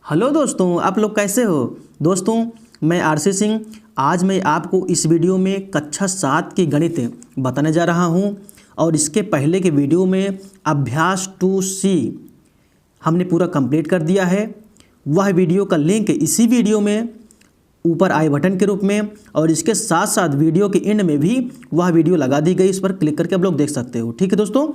Hello दोस्तों, आप लोग कैसे हो। दोस्तों, मैं आरसी सिंह। आज मैं आपको इस वीडियो में कक्षा 7 की गणित बताने जा रहा हूं और इसके पहले के वीडियो में अभ्यास 2C हमने पूरा कंप्लीट कर दिया है। वह वीडियो का लिंक इसी वीडियो में ऊपर आई बटन के रूप में और इसके साथ साथ वीडियो के एंड में भी वह वीडियो लगा दी गई, इस पर क्लिक करके आप लोग देख सकते हो। ठीक है दोस्तों,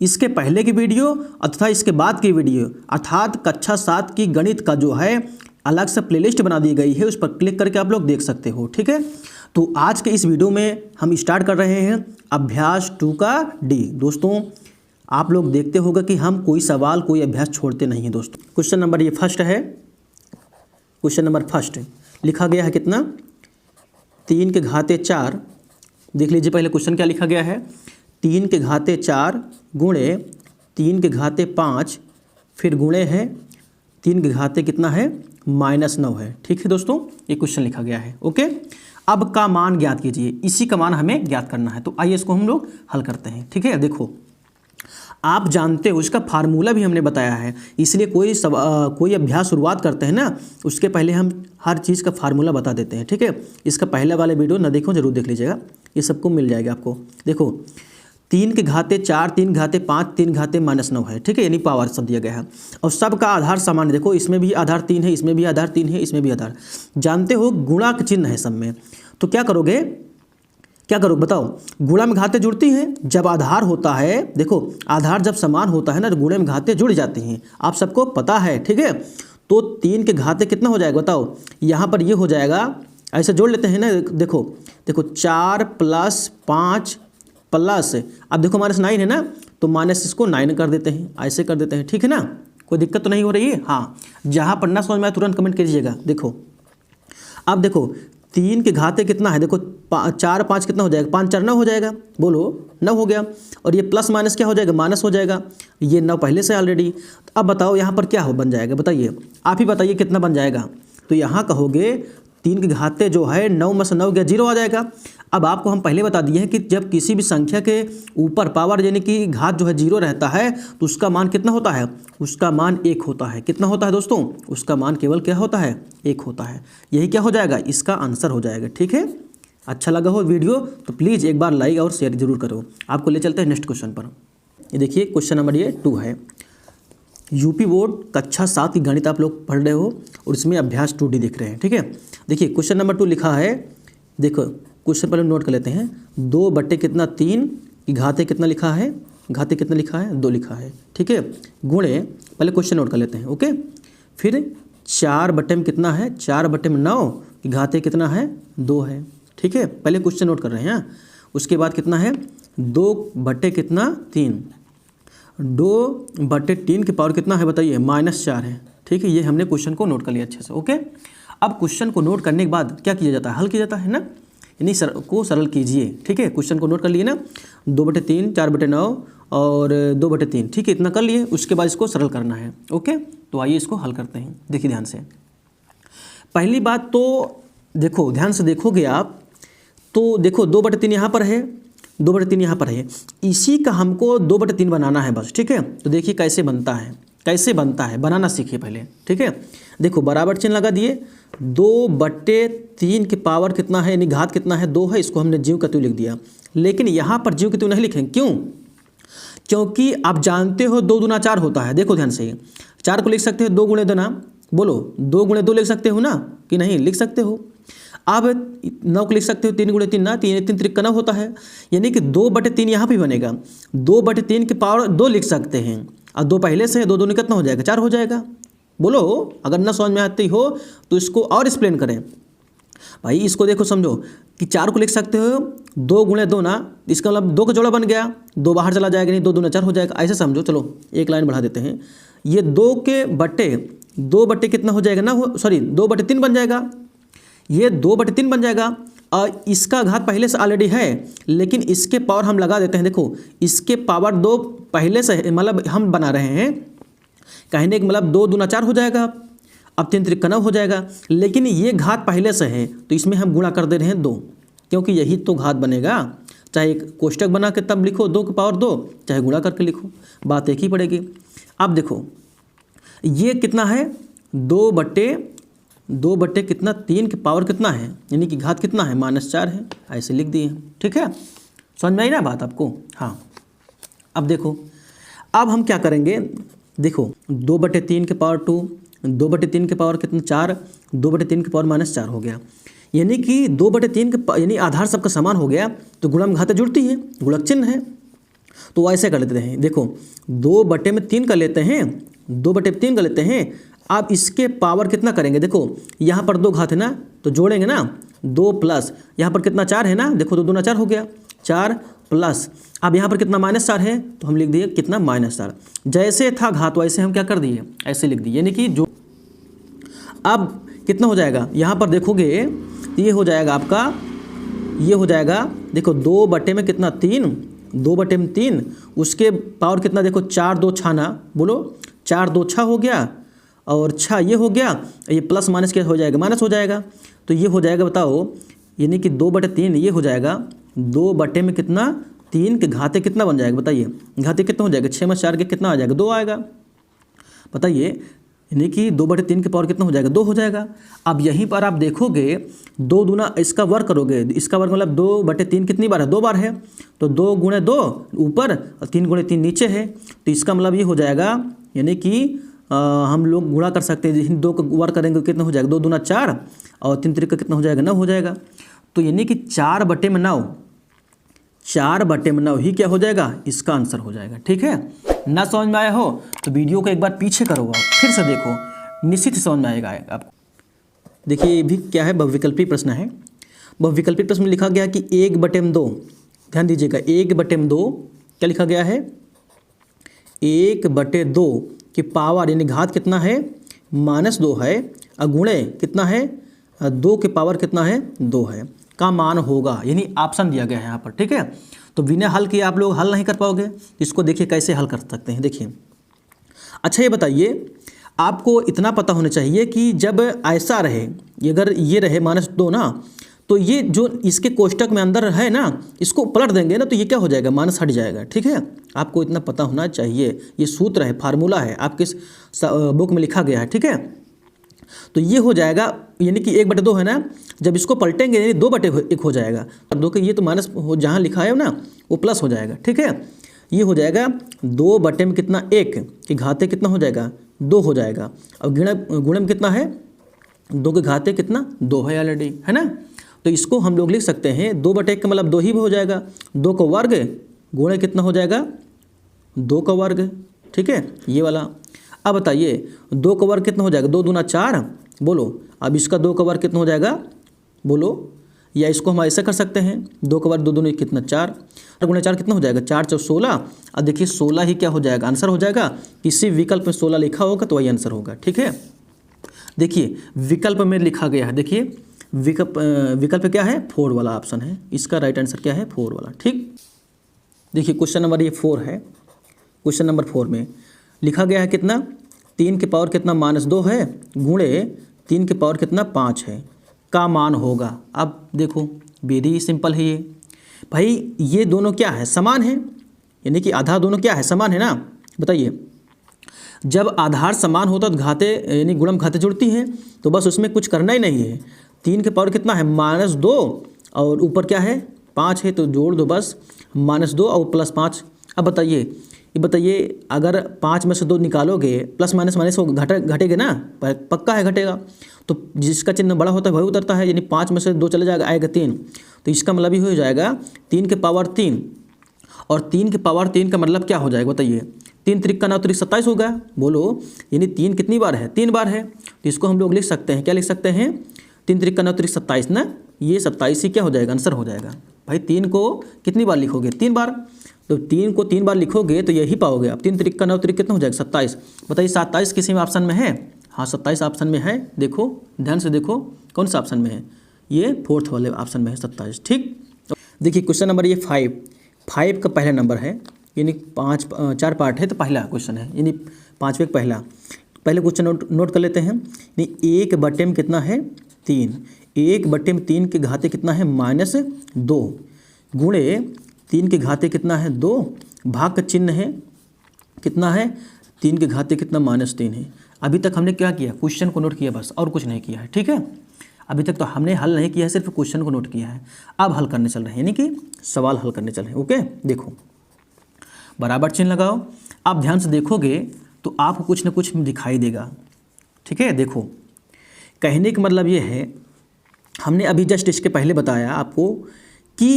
इसके पहले की वीडियो अथवा इसके बाद की वीडियो अर्थात कक्षा 7 की गणित का जो है अलग से प्लेलिस्ट बना दी गई है, उस पर क्लिक करके आप लोग देख सकते हो। ठीक है, तो आज के इस वीडियो में हम स्टार्ट कर रहे हैं अभ्यास 2 का डी। दोस्तों, आप लोग देखते होगा कि हम कोई सवाल कोई अभ्यास छोड़ते नहीं हैं। दोस्तों, क्वेश्चन नंबर ये फर्स्ट है। क्वेश्चन नंबर फर्स्ट लिखा गया है कितना, 3 के घाते 4। देख लीजिए पहले क्वेश्चन क्या लिखा गया है, 3 के घाते 4 गुणे 3 के घाते 5 फिर गुणे है 3 के घाते कितना है -9 है। ठीक है दोस्तों, ये क्वेश्चन लिखा गया है। ओके, अब का मान ज्ञात कीजिए, इसी का मान हमें ज्ञात करना है। तो आइए इसको हम लोग हल करते हैं। ठीक है, देखो आप जानते हो इसका फार्मूला भी हमने बताया है, इसलिए कोई अभ्यास शुरुआत करते हैं ना, उसके पहले हम हर चीज़ का फार्मूला बता देते हैं। ठीक है, इसका पहले वाले वीडियो ना देखो जरूर देख लीजिएगा, ये सबको मिल जाएगा आपको। देखो 3 के घाते 4, 3 घाते 5, 3 घाते -9 है। ठीक है, यानी पावर सब दिया गया है और सबका आधार समान है। देखो इसमें भी आधार 3 है, इसमें भी आधार 3 है, इसमें भी आधार। जानते हो गुणा का चिन्ह है सब में, तो क्या करोगे, क्या करो बताओ। गुणा में घाते जुड़ती हैं जब आधार होता है। देखो आधार जब समान होता है ना तो गुणे में घाते जुड़ जाती हैं, आप सबको पता है। ठीक है, तो 3 के घाते कितना हो जाएगा बताओ, यहाँ पर ये हो जाएगा, ऐसे जोड़ लेते हैं ना। देखो देखो 4 + 5 प्लस, अब देखो -9 है ना, तो माइनस इसको 9 कर देते हैं, ऐसे कर देते हैं। ठीक है ना, कोई दिक्कत तो नहीं हो रही है। हाँ, जहाँ पर ना समझ में आए तुरंत कमेंट कीजिएगा। देखो अब देखो 3 के घाते कितना है, देखो 4 5 कितना हो जाएगा, 5 4 9 हो जाएगा, बोलो 9 हो गया। और ये प्लस माइनस क्या हो जाएगा, माइनस हो जाएगा। ये 9 पहले से ऑलरेडी। तो अब बताओ यहाँ पर क्या हो बन जाएगा, बताइए आप ही बताइए कितना बन जाएगा। तो यहाँ कहोगे 3 के घाते जो है 9 में से 9 गया 0 आ जाएगा। अब आपको हम पहले बता दिए हैं कि जब किसी भी संख्या के ऊपर पावर यानी कि घात जो है 0 रहता है तो उसका मान कितना होता है, उसका मान 1 होता है। कितना होता है दोस्तों, उसका मान केवल क्या होता है, 1 होता है। यही क्या हो जाएगा, इसका आंसर हो जाएगा। ठीक है, अच्छा लगा हो वीडियो तो प्लीज़ एक बार लाइक और शेयर जरूर करो। आपको ले चलते हैं नेक्स्ट क्वेश्चन पर। ये देखिए क्वेश्चन नंबर ये 2 है। यूपी बोर्ड कक्षा 7 की गणित आप लोग पढ़ रहे हो और इसमें अभ्यास 2D देख रहे हैं। ठीक है, देखिए क्वेश्चन नंबर 2 लिखा है। देखो क्वेश्चन पहले नोट कर लेते हैं। 2 बटे कितना 3 की घाते कितना लिखा है, घाते कितना लिखा है 2 लिखा है। ठीक है, गुणे, पहले क्वेश्चन नोट कर लेते हैं। ओके, फिर 4 बटे में कितना है, 4 बटे में 9 की घाते कितना है 2 है। ठीक है, पहले क्वेश्चन नोट कर रहे हैं। उसके बाद कितना है 2 बटे कितना 3, 2 बटे 3 की पावर कितना है बताइए, -4 है। ठीक है, ये हमने क्वेश्चन को नोट कर लिया अच्छे से। ओके, अब क्वेश्चन को नोट करने के बाद क्या किया जाता है, हल किया जाता है ना, यानी को सरल कीजिए। ठीक है, क्वेश्चन को नोट कर लिए ना, 2 बटे 3, 4 बटे 9 और 2 बटे 3। ठीक है, इतना कर लिए, उसके बाद इसको सरल करना है। ओके, तो आइए इसको हल करते हैं। देखिए ध्यान से, पहली बात तो देखो ध्यान से देखोगे आप तो देखो 2 बटे 3 यहाँ पर है, 2 बटे 3 यहाँ पर है, इसी का हमको 2 बटे 3 बनाना है बस। ठीक है, तो देखिए कैसे बनता है, कैसे बनता है बनाना सीखिए पहले। ठीक है, देखो बराबर चिन्ह लगा दिए, 2 बटे 3 की पावर कितना है यानी घात कितना है 2 है, इसको हमने जीव का त्यों लिख दिया। लेकिन यहाँ पर जीव का त्यों नहीं लिखेंगे, क्यों, क्योंकि आप जानते हो 2 दूना 4 होता है। देखो ध्यान से, 4 को लिख सकते हो 2 गुणे 2 ना, बोलो 2 गुणे 2 लिख सकते हो ना कि नहीं, लिख सकते हो। अब 9 को लिख सकते हो 3 गुणे 3 ना, 3 3 त्रिक 9 होता है, यानी कि 2 बटे 3 यहाँ भी बनेगा। 2 बटे 3 की पावर 2 लिख सकते हैं और 2 पहले से है, 2 2 कितना हो जाएगा 4 हो जाएगा। बोलो अगर ना समझ में आती हो तो इसको और एक्सप्लेन करें भाई। इसको देखो समझो कि 4 को लिख सकते हो 2 गुणे 2 ना, इसका मतलब 2 का जोड़ा बन गया, 2 बाहर चला जाएगा, नहीं 2 दूना 4 हो जाएगा, ऐसे समझो। चलो एक लाइन बढ़ा देते हैं, ये 2 बटे कितना हो जाएगा ना, सॉरी 2 बटे 3 बन जाएगा, ये 2 बटे 3 बन जाएगा। और इसका घात पहले से ऑलरेडी है, लेकिन इसके पावर हम लगा देते हैं। देखो इसके पावर 2 पहले से है, मतलब हम बना रहे हैं, कहने का मतलब 2 दूना 4 हो जाएगा, अब 3 त्रिक 9 हो जाएगा, लेकिन ये घात पहले से है तो इसमें हम गुणा कर दे रहे हैं 2, क्योंकि यही तो घात बनेगा। चाहे एक कोष्टक बना के तब लिखो 2 की पावर 2, चाहे गुणा करके लिखो, बात एक ही पड़ेगी। अब देखो ये कितना है 2/2 कितना 3 की पावर कितना है, यानी कि घात कितना है -4 है, ऐसे लिख दिए। ठीक है, समझ में आई ना बात आपको। हाँ, अब देखो, अब हम क्या करेंगे, देखो 2/3 के पावर 2, 2/3 के पावर कितना 4, 2/3 के पावर -4 हो गया, यानी कि 2/3 के यानी आधार सबका समान हो गया, तो गुणा में घातें जुड़ती है, गुणक चिन्ह है, तो ऐसे कर लेते हैं। देखो 2/3 कर लेते हैं, 2/3 कर लेते हैं। अब इसके पावर कितना करेंगे, देखो यहाँ पर 2 घात है ना, तो जोड़ेंगे ना, 2 प्लस यहाँ पर कितना 4 है ना, देखो 2 दूना 4 हो गया, 4 प्लस अब यहाँ पर कितना -4 है, तो हम लिख दिए कितना -4। जैसे था घात वैसे हम क्या कर दिए, ऐसे लिख दिए, यानी कि जो अब कितना हो जाएगा, यहाँ पर देखोगे ये हो जाएगा आपका, ये हो जाएगा, देखो 2 में कितना 3, 2 में 3, उसके पावर कितना, देखो 4 2 6 ना, बोलो 4 2 6 हो गया, और 6 ये हो गया, ये प्लस माइनस क्या हो जाएगा, माइनस हो जाएगा, तो ये हो जाएगा, बताओ, यानी कि 2/3 ये हो जाएगा, 2 में कितना 3 के घाते कितना बन जाएगा, बताइए घाते कितना हो जाएगा, 6 में 4 के कितना आ जाएगा, 2 आएगा, बताइए, यानी कि 2/3 के पावर कितना हो जाएगा, 2 हो जाएगा। अब यहीं पर आप देखोगे 2 दूना इसका वर्ग करोगे, इसका वर्ग मतलब 2/3 कितनी बार है, 2 बार है, तो 2 × 2 ऊपर और 3 × 3 नीचे है, तो इसका मतलब ये हो जाएगा, यानी कि हम लोग गुणा कर सकते हैं, इन 2 का वर्ग करेंगे कितना हो जाएगा, 2 दूना 4 और 3 त्रिक का कितना हो जाएगा, 9 हो जाएगा, तो यानी कि 4/9, 4/9 ही क्या हो जाएगा, इसका आंसर हो जाएगा। ठीक है, ना समझ में आया हो तो वीडियो को एक बार पीछे करो, आप फिर से देखो, निश्चित समझ में आएगा आपको। देखिए ये भी क्या है, बहुविकल्पी प्रश्न है। बहुविकल्पी प्रश्न में लिखा गया कि 1/2, ध्यान दीजिएगा, 1/2 क्या लिखा गया है, 1/2 की पावर यानी घात कितना है, -2 है, और गुणे कितना है, 2 की पावर कितना है, 2 है, का मान होगा, यानी ऑप्शन दिया गया है यहाँ पर। ठीक है, तो बिना हल किए आप लोग हल नहीं कर पाओगे, इसको देखिए कैसे हल कर सकते हैं। देखिए, अच्छा ये बताइए, आपको इतना पता होना चाहिए कि जब ऐसा रहे, अगर ये रहे -2 ना, तो ये जो इसके कोष्टक में अंदर है ना, इसको पलट देंगे ना, तो ये क्या हो जाएगा, माइनस हट जाएगा। ठीक है, आपको इतना पता होना चाहिए, ये सूत्र है, फार्मूला है, आपके बुक में लिखा गया है। ठीक है, तो ये हो जाएगा, यानी कि 1/2 है ना, जब इसको पलटेंगे यानी 2/1 हो जाएगा, अब 2 के ये तो माइनस हो, जहाँ लिखा है ना वो प्लस हो जाएगा। ठीक है, ये हो जाएगा 2 में कितना 1 कि घाते कितना हो जाएगा, 2 हो जाएगा। अब गुणे में कितना है, 2 के घाते कितना 2 है ऑलरेडी, है ना, तो इसको हम लोग लिख सकते हैं 2/1 का मतलब 2 ही हो जाएगा, 2 का वर्ग गुणे कितना हो जाएगा, 2 का वर्ग। ठीक है, ये वाला। अब बताइए 2 का वर्ग कितना हो जाएगा, 2 दूना 4, बोलो, अब इसका 2 का वर्ग कितना हो जाएगा, बोलो, या इसको हम ऐसा कर सकते हैं, 2 का वर्ग 2 दूनी कितना 4, और गुणा 4 कितना हो जाएगा, 4 × 16। अब देखिए 16 ही क्या हो जाएगा, आंसर हो जाएगा, किसी विकल्प में 16 लिखा होगा तो वही आंसर होगा। ठीक है, देखिए विकल्प में लिखा गया है, देखिए विकल्प क्या है, 4 वाला ऑप्शन है, इसका राइट आंसर क्या है, 4 वाला। ठीक, देखिए क्वेश्चन नंबर ये 4 है, क्वेश्चन नंबर 4 में लिखा गया है कितना, 3 के पावर कितना -2 है, गुणे 3 के पावर कितना 5 है, का मान होगा। अब देखो वेरी सिंपल है ये भाई, ये दोनों क्या है, समान है, यानी कि आधार दोनों क्या है, समान है ना। बताइए, जब आधार समान होता तो घाते यानी गुणम घाते जुड़ती हैं, तो बस उसमें कुछ करना ही नहीं है। 3 के पावर कितना है, -2, और ऊपर क्या है 5 है, तो जोड़ दो बस, -2 और +5। अब बताइए, ये बताइए, अगर 5 में से 2 निकालोगे, प्लस माइनस माइनस घटेगा ना, पक्का है घटेगा, तो जिसका चिन्ह बड़ा होता है वही उतरता है, यानी 5 में से 2 चले जाएगा, आएगा 3, तो इसका मतलब ही हो जाएगा 3 के पावर 3, और 3 के पावर 3 का मतलब क्या हो जाएगा, बताइए, 3 त्रिक का 9 त्रिक 27 होगा, बोलो, यानी 3 कितनी बार है, 3 बार है, तो इसको हम लोग लिख सकते हैं, क्या लिख सकते हैं, 3 त्रिक का 9 त्रिक 27 ना, ये 27 ही क्या हो जाएगा, आंसर हो जाएगा। भाई 3 को कितनी बार लिखोगे, 3 बार, तो 3 को 3 बार लिखोगे तो यही पाओगे। अब 3 त्रिक का 9 त्रिक कितना हो जाएगा, 27। बताइए 27 किसी में ऑप्शन में है, हाँ 27 ऑप्शन में है, देखो ध्यान से देखो कौन सा ऑप्शन में है, ये 4th वाले ऑप्शन में है 27। ठीक, देखिए क्वेश्चन नंबर ये 5 का पहला नंबर है, यानी 4 पार्ट है, तो पहला क्वेश्चन है, यानी 5वें पहला क्वेश्चन नोट कर लेते हैं। यानी 1/3 में कितना है, 3, 1/3 में 3 के घाते कितना है, -2, गुणे 3 के घाते कितना है, 2, भाग का चिन्ह है कितना है, 3 के घाते कितना -3 है। अभी तक हमने क्या किया, क्वेश्चन को नोट किया बस, और कुछ नहीं किया है, ठीक है। अभी तक तो हमने हल नहीं किया है, सिर्फ क्वेश्चन को नोट किया है। अब हल करने चल रहे हैं, यानी कि सवाल हल करने चल रहे हैं। ओके, देखो बराबर चिन्ह लगाओ। आप ध्यान से देखोगे तो आपको कुछ ना कुछ दिखाई देगा, ठीक है। देखो कहने का मतलब ये है, हमने अभी जस्ट इसके पहले बताया आपको कि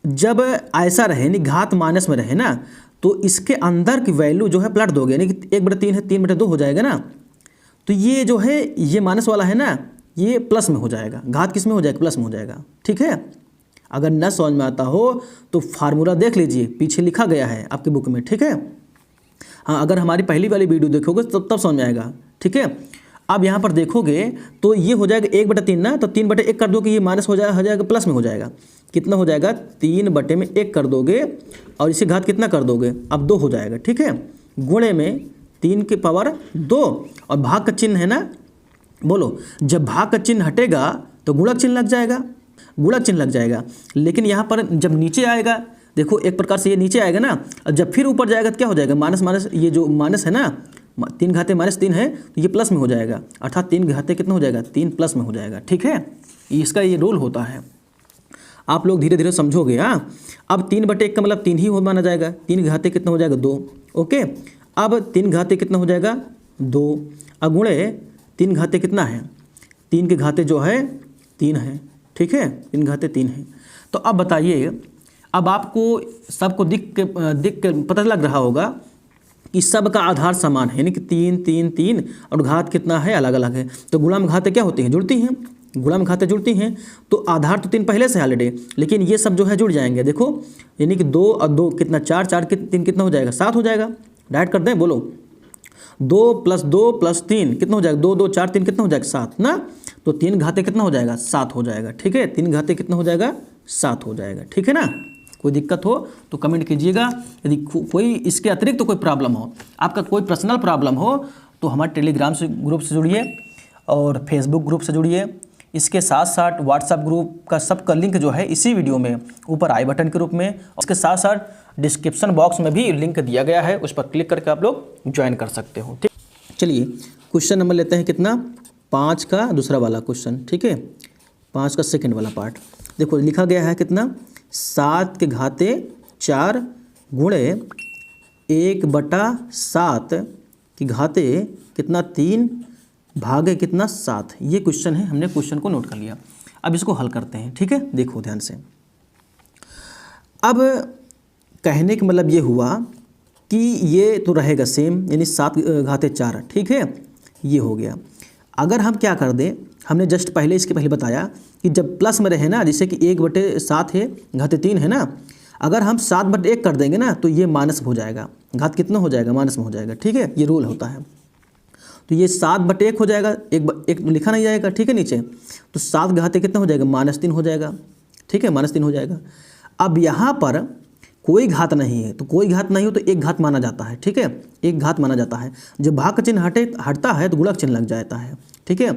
जब ऐसा रहे यानी घात माइनस में रहे ना, तो इसके अंदर की वैल्यू जो है पलट दोगे, यानी कि 1/3 है, 3/2 हो जाएगा ना। तो ये जो है ये माइनस वाला है ना, ये प्लस में हो जाएगा। घात किस में हो जाएगा, प्लस में हो जाएगा, ठीक है। अगर न समझ में आता हो तो फार्मूला देख लीजिए, पीछे लिखा गया है आपके बुक में, ठीक है। हाँ, अगर हमारी पहली वाली वीडियो देखोगे तब समझ में आएगा, ठीक है। अब यहाँ पर देखोगे तो ये हो जाएगा 1/3 ना, तो 3/1 कर दो कि ये माइनस हो जाएगा प्लस में हो जाएगा। कितना हो जाएगा, 3/1 कर दोगे और इसे घात कितना कर दोगे, अब 2 हो जाएगा, ठीक है। गुणे में 3 की पावर 2 और भाग का चिन्ह है ना। बोलो, जब भाग का चिन्ह हटेगा तो गुणक चिन्ह लग जाएगा, गुणक चिन्ह लग जाएगा। लेकिन यहाँ पर जब नीचे आएगा, देखो एक प्रकार से ये नीचे आएगा ना, और जब फिर ऊपर जाएगा तो क्या हो जाएगा, माइनस माइनस, ये जो माइनस है ना, 3 घाते -3 है तो ये प्लस में हो जाएगा, अर्थात 3 घाते कितना हो जाएगा, 3 प्लस में हो जाएगा, ठीक है। इसका ये रोल होता है, आप लोग धीरे धीरे समझोगे। हाँ, अब 3/1 का मतलब 3 ही हो माना जाएगा, 3 घाते कितना हो जाएगा, 2। ओके, अब 3 घाते कितना हो जाएगा, 2, अगुणे 3 घाते कितना है, 3 के घाते जो है 3 है, ठीक है, 3 घाते 3 है। तो अब बताइए, अब आपको सबको दिख के पता लग रहा होगा कि सब का आधार समान है, यानी कि 3 3 3 और घात कितना है, अलग अलग है। तो गुणा में घाते क्या होती हैं, जुड़ती हैं, गुणा में घाते जुड़ती हैं। तो आधार तो 3 पहले से ऑलरेडी, लेकिन ये सब जो है जुड़ जाएंगे। देखो यानी कि 2 और 2 कितना, 4 4 3 कितना हो जाएगा, 7 हो जाएगा। डायरेक्ट कर दें, बोलो 2 + 2 + 3 कितना हो जाएगा, 2 2 4 3 कितना हो जाएगा, 7 ना। तो 3 घाते कितना हो जाएगा, 7 हो जाएगा, ठीक है। 3 घाते कितना हो जाएगा, 7 हो जाएगा, ठीक है ना। कोई दिक्कत हो तो कमेंट कीजिएगा। यदि कोई इसके अतिरिक्त तो कोई प्रॉब्लम हो, आपका कोई पर्सनल प्रॉब्लम हो, तो हमारे टेलीग्राम से ग्रुप से जुड़िए और फेसबुक ग्रुप से जुड़िए। इसके साथ साथ व्हाट्सएप ग्रुप का सबका लिंक जो है इसी वीडियो में ऊपर आई बटन के रूप में, उसके साथ साथ डिस्क्रिप्शन बॉक्स में भी लिंक दिया गया है, उस पर क्लिक करके आप लोग ज्वाइन कर सकते हो, ठीक। चलिए क्वेश्चन नंबर लेते हैं कितना, 5 का दूसरा वाला क्वेश्चन, ठीक है, 5 का सेकेंड वाला पार्ट। देखो लिखा गया है कितना, 7 के घाते 4 गुणे 1/7 की घाते कितना, 3 भागे कितना, 7। ये क्वेश्चन है, हमने क्वेश्चन को नोट कर लिया। अब इसको हल करते हैं, ठीक है। देखो ध्यान से, अब कहने का मतलब ये हुआ कि ये तो रहेगा सेम, यानी 7 घाते 4, ठीक है, ये हो गया। अगर हम क्या कर दें, हमने जस्ट पहले इसके पहले बताया कि जब प्लस में रहे ना, जैसे कि 1/7 है, घाते 3 है ना, अगर हम 7/1 कर देंगे ना तो ये माइनस हो जाएगा, घात कितना हो जाएगा, माइनस में हो जाएगा, ठीक है। ये रूल होता है। तो ये 7/1 हो जाएगा, एक लिखा नहीं जाएगा, ठीक है, नीचे। तो 7 घाते कितना हो जाएगा, -3 हो जाएगा, ठीक है, -3 हो जाएगा। अब यहाँ पर कोई घात नहीं है, तो कोई घात नहीं हो तो एक घात माना जाता है, ठीक है, एक घात माना जाता है। जब भाग का चिन्ह हटता है तो गुणक चिन्ह लग जाता है, ठीक है।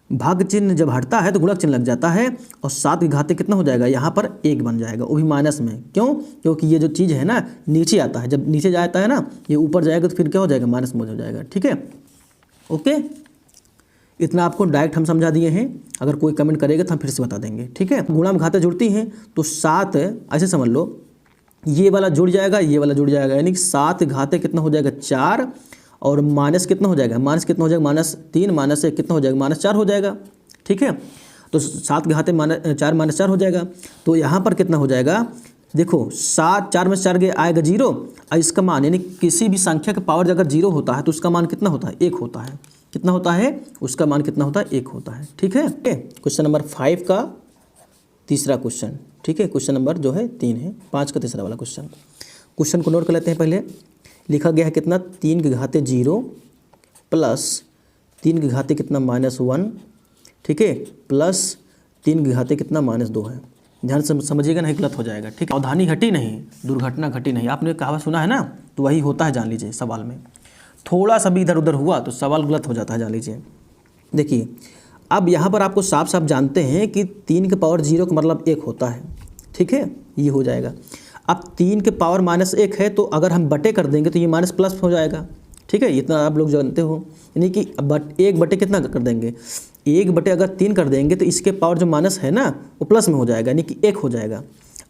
भाग चिन्ह जब हटता है तो गुणक चिन्ह लग जाता है, और 7 के घाते कितना हो जाएगा, यहाँ पर 1 बन जाएगा, वो भी माइनस में। क्यों, क्योंकि ये जो चीज़ है ना नीचे आता है, जब नीचे जाता है ना ये ऊपर जाएगा तो फिर क्या हो जाएगा, माइनस में हो जाएगा, ठीक है। ओके, इतना आपको डायरेक्ट हम समझा दिए हैं। अगर कोई कमेंट करेगा तो हम फिर से बता देंगे, ठीक है। गुणा में घाते जुड़ती हैं तो 7 ऐसे समझ लो, ये वाला जुड़ जाएगा, ये वाला जुड़ जाएगा, यानी कि 7 घाते कितना हो जाएगा, 4, और माइनस कितना हो जाएगा, माइनस कितना हो जाएगा, -3 -1 कितना हो जाएगा, -4 हो जाएगा, ठीक है। तो 7 घाते 4 -4 हो जाएगा। तो यहाँ पर कितना हो जाएगा, देखो 7 4 में 4 गए, आएगा 0, और इसका मान यानी किसी भी संख्या का पावर अगर 0 होता है तो उसका मान कितना होता है, 1 होता है। कितना होता है, उसका मान कितना होता है, 1 होता है, ठीक है। क्वेश्चन नंबर 5 का तीसरा क्वेश्चन, ठीक है, क्वेश्चन नंबर जो है 3 है, 5 का तीसरा वाला क्वेश्चन को नोट कर लेते हैं। पहले लिखा गया है कितना, 3 के घाते 0 प्लस 3 के घाते कितना, -1, ठीक है, प्लस 3 के घाते कितना, -2 है। ध्यान से समझिएगा, नहीं गलत हो जाएगा, ठीक है। सावधानी घटी नहीं, दुर्घटना घटी नहीं। आपने कहावत सुना है ना, तो वही होता है, जान लीजिए। सवाल में थोड़ा सा भी इधर उधर हुआ तो सवाल गलत हो जाता है, जान लीजिए। देखिए अब यहाँ पर आपको साफ साफ जानते हैं कि 3 के पावर 0 का मतलब 1 होता है, ठीक है, ये हो जाएगा। अब 3 के पावर -1 है तो अगर हम बटे कर देंगे तो ये माइनस प्लस हो जाएगा, ठीक है, इतना आप लोग जानते हो। यानी कि एक बटे कितना कर देंगे, एक बटे अगर 3 कर देंगे तो इसके पावर जो माइनस है ना वो प्लस में हो जाएगा, यानी कि 1 हो जाएगा।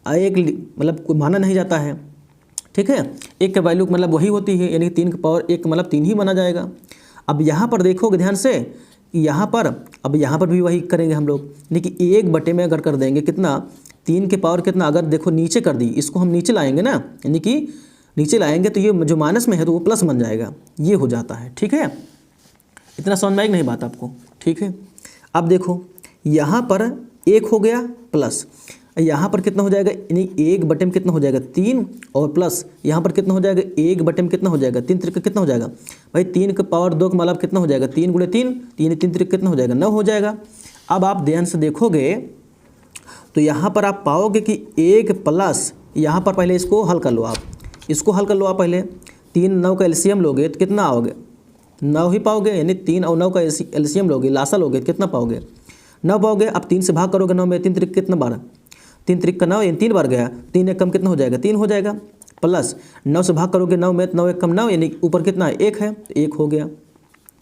एक मतलब कोई माना नहीं जाता है, ठीक है, एक का वैल्यू मतलब वही होती है, यानी कि 3 का पावर 1 मतलब 3 ही माना जाएगा। अब यहाँ पर देखोगे ध्यान से, यहाँ पर अब यहाँ पर भी वही करेंगे हम लोग, यानी कि 1 बटे में अगर कर देंगे कितना, 3 के पावर कितना, अगर देखो नीचे कर दी, इसको हम नीचे लाएंगे ना, यानी कि नीचे लाएंगे तो ये जो माइनस में है तो वो प्लस बन जाएगा, ये हो जाता है। ठीक है, इतना समझ में आएगी नहीं बात आपको। ठीक है, अब देखो यहाँ पर 1 हो गया प्लस, यहाँ पर कितना हो जाएगा, यानी 1 बटे में कितना हो जाएगा 3 और प्लस यहाँ पर कितना हो जाएगा 1 बटे में कितना हो जाएगा 3 त्रिक कितना हो जाएगा भाई 3 का पावर 2 का मतलब कितना हो जाएगा 3 गुणे 3, 3 त्रिक कितना हो जाएगा 9 हो जाएगा। अब आप ध्यान से देखोगे तो यहाँ पर आप पाओगे कि 1 प्लस, यहाँ पर पहले इसको हल कर लो, आप इसको हल कर लो आप पहले, 3 9 का एलसीएम लोगे तो कितना आओगे 9 ही पाओगे, यानी 3 और 9 का एलसीएम लोगे लासा लोगे तो कितना पाओगे 9 पाओगे। अब 3 से भाग करोगे 9 में, 3 त्रिक कितना 12, 3 त्रिक का 9, यानी 3 बार गया, 3 एक कम कितना हो जाएगा 3 हो जाएगा, प्लस 9 से भाग करोगे 9 में, 9 एक कम 9, यानी ऊपर कितना 1 है, 1 हो गया,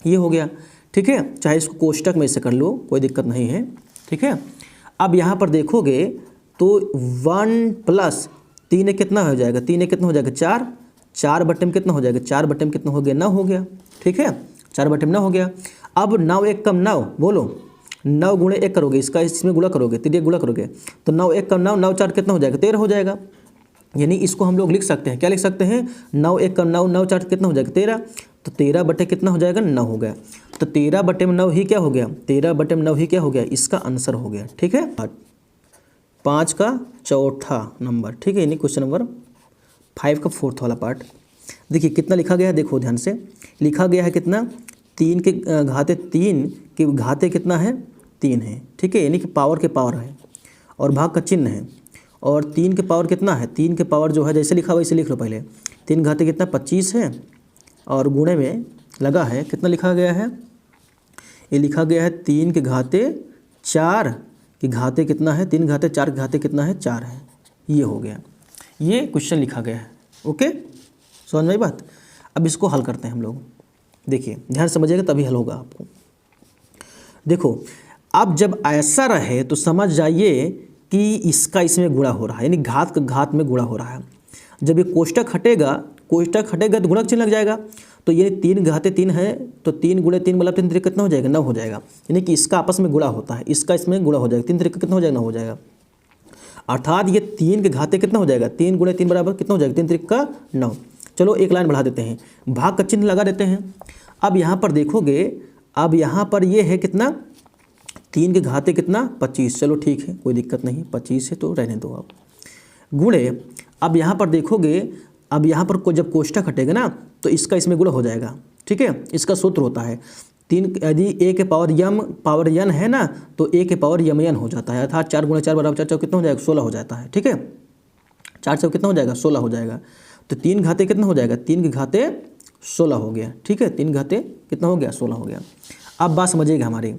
ये हो गया। ठीक है, चाहे इसको कोष्टक में से कर लो कोई दिक्कत नहीं है। ठीक है, अब यहाँ पर देखोगे तो 1 प्लस 3 एक कितना हो जाएगा, 3 एक कितना हो जाएगा 4, 4 बटे में कितना हो जाएगा, 4 बटे में कितना हो गया 9 हो गया। ठीक है, 4 बटे में 9 हो गया। अब 9 एक कम 9, बोलो 9 गुणे 1 करोगे, इसका इसमें गुणा करोगे, 3 गुणा करोगे तो 9 एक कम 9, 9 4 कितना हो जाएगा 13 हो जाएगा। यानी इसको हम लोग लिख सकते हैं, क्या लिख सकते हैं 9 एक कम 9, 9 4 कितना हो जाएगा 13, तो 13 बटे कितना हो जाएगा 9 हो गया। तो 13 बटे में 9 ही क्या हो गया, 13 बटे में 9 ही क्या हो गया, इसका आंसर हो गया। ठीक है, 5 का चौथा नंबर। ठीक है, यानी क्वेश्चन नंबर 5 का 4th वाला पार्ट। देखिए कितना लिखा गया है, देखो ध्यान से लिखा गया है कितना, 3 के घाते 3 के घाते कितना है 3 है। ठीक है, यानी कि पावर के पावर है और भाग का चिन्ह है, और 3 के पावर कितना है, 3 के पावर जो है जैसे लिखा वैसे लिख लो पहले, 3 घाते कितना 25 है, और गुणे में लगा है कितना लिखा गया है, ये लिखा गया है 3 के घाते 4 के घाते कितना है, 3 घाते 4 के घाते कितना है 4 है, ये हो गया, ये क्वेश्चन लिखा गया है। ओके, समझ में आई बात। अब इसको हल करते हैं हम लोग, देखिए ध्यान समझिएगा तभी हल होगा आपको। देखो अब जब ऐसा रहे तो समझ जाइए कि इसका इसमें गुणा हो रहा है, यानी घात का घात में गुणा हो रहा है। जब ये कोष्टक हटेगा तो गुणक चिन्ह लग जाएगा, तो ये 3 घाते 3 है तो 3 गुणे 3 मतलब 3 त्रिक कितना हो जाएगा 9 हो जाएगा, यानी कि इसका आपस में गुणा होता है, इसका इसमें गुणा हो जाएगा, 3 त्रिक कितना हो जाएगा 9 हो जाएगा, अर्थात ये 3 के घाते कितना हो जाएगा 3 गुणे 3 बराबर कितना हो जाएगा 3 त्रिक का 9। चलो एक लाइन बढ़ा देते हैं, भाग का चिन्ह लगा देते हैं। अब यहाँ पर देखोगे, अब यहाँ पर ये है कितना 3 के घाते कितना 25, चलो ठीक है कोई दिक्कत नहीं, 25 है तो रहने दो आप, गुणे अब यहाँ पर देखोगे, अब यहाँ पर जब कोष्टक हटेगा ना तो इसका इसमें गुणा हो जाएगा। ठीक है, इसका सूत्र होता है 3, यदि a के पावर n है ना तो a के पावर m हो जाता है, अर्थात 4 गुणे 4 बराबर 4 कितना हो जाएगा 16 हो जाता है। ठीक है, 4 कितना हो जाएगा 16 हो जाएगा, तो 3 घाते कितना हो जाएगा 3 के घाते 16 हो गया। ठीक है, 3 घाते कितना हो गया 16 हो गया। अब बात समझिएगा हमारी,